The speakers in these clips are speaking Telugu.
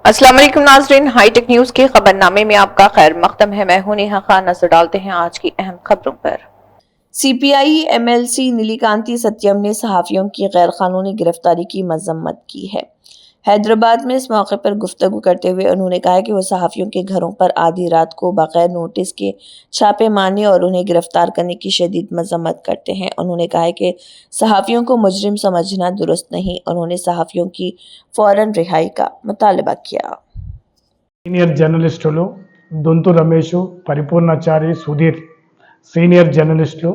अस्सलाम वालेकुम नाज़रीन, हाईटेक न्यूज के खबरनामे में आपका खैर मकदम है। मैं हूं नेहा खान। नजर डालते हैं आज की अहम खबरों पर। सीपीआई एमएलसी नीलिकांति सत्यम ने सहाफियों की गैर कानूनी गिरफ्तारी की मजम्मत की है। हैदराबाद में इस मौके पर गुफ्तगू करते हुए उन्होंने कहा कि वो सहाफियों के घरों पर आधी रात को बगैर नोटिस के छापे मारने और उन्हें गिरफ्तार करने की शदीद मजम्मत करते हैं। उन्होंने कहा कि सहाफियों को मुजरिम समझना दुरुस्त नहीं। उन्होंने सहाफियों की फौरन रिहाई का मुतालबा किया। సీనియర్ జర్నలిస్టులు దొంతు రమేష్, పరిపూర్ణాచారి, సుధీర్ సీనియర్ జర్నలిస్టులు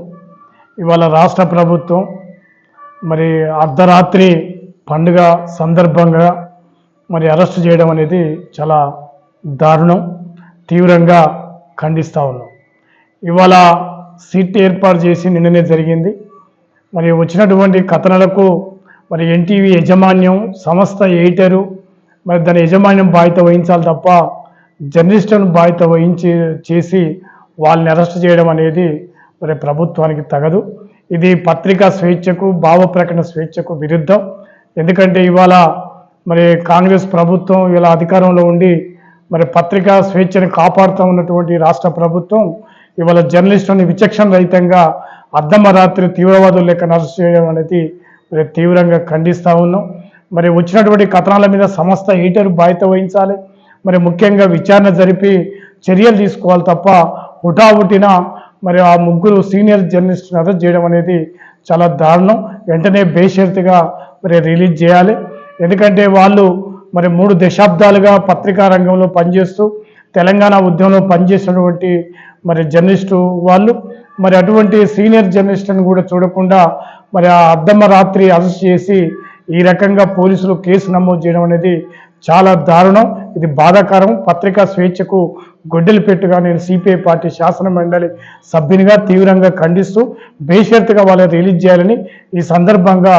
ఇవాళ రాష్ట్ర ప్రభుత్వం మరి అర్ధరాత్రి పండుగ సందర్భంగా మరి అరెస్ట్ చేయడం అనేది చాలా దారుణం, తీవ్రంగా ఖండిస్తూ ఉన్నాం. ఇవాళ సిట్ ఏర్పాటు చేసి నిన్ననే జరిగింది. మరి వచ్చినటువంటి కథనాలకు మరి ఎన్టీవీ యాజమాన్యం, సంస్థ ఎడిటరు మరి దాని యాజమాన్యం బాధ్యత వహించాలి తప్ప జర్నలిస్టులను బాధ్యత చేసి వాళ్ళని అరెస్ట్ చేయడం అనేది మరి ప్రభుత్వానికి తగదు. ఇది పత్రికా స్వేచ్ఛకు, భావ ప్రకటన స్వేచ్ఛకు విరుద్ధం. ఎందుకంటే ఇవాళ మరి కాంగ్రెస్ ప్రభుత్వం ఇలా అధికారంలో ఉండి మరి పత్రికా స్వేచ్ఛని కాపాడుతూ ఉన్నటువంటి రాష్ట్ర ప్రభుత్వం ఇవాళ జర్నలిస్టులను విచక్షణ రహితంగా అర్ధమరాత్రి తీవ్రవాదులు లెక్క అరెస్ట్ చేయడం అనేది మరి తీవ్రంగా ఖండిస్తూ ఉన్నాం. మరి వచ్చినటువంటి కథనాల మీద సంస్థ ఎడిటర్ బాధ్యత వహించాలి. మరి ముఖ్యంగా విచారణ జరిపి చర్యలు తీసుకోవాలి తప్ప హుటాహుటిన మరి ఆ ముగ్గురు సీనియర్ జర్నలిస్టులను అరెస్ట్ చేయడం అనేది చాలా దారుణం. వెంటనే బేషరతుగా మరి రిలీజ్ చేయాలి. ఎందుకంటే వాళ్ళు మరి 3 దశాబ్దాలుగా పత్రికా రంగంలో పనిచేస్తూ తెలంగాణ ఉద్యమంలో పనిచేసినటువంటి మరి జర్నలిస్టు వాళ్ళు మరి అటువంటి సీనియర్ జర్నలిస్టులను కూడా చూడకుండా మరి ఆ అర్ధమరాత్రి అరెస్ట్ చేసి ఈ రకంగా పోలీసులు కేసు నమోదు చేయడం అనేది చాలా దారుణం. ఇది బాధాకరం. పత్రికా స్వేచ్ఛకు గొడ్డలి పెట్టుగా నేను సిపిఐ పార్టీ శాసన మండలి సభ్యునిగా తీవ్రంగా ఖండిస్తూ బేషరతుగా వాళ్ళని రిలీజ్ చేయాలని ఈ సందర్భంగా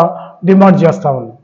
డిమాండ్ చేస్తా ఉన్నాను.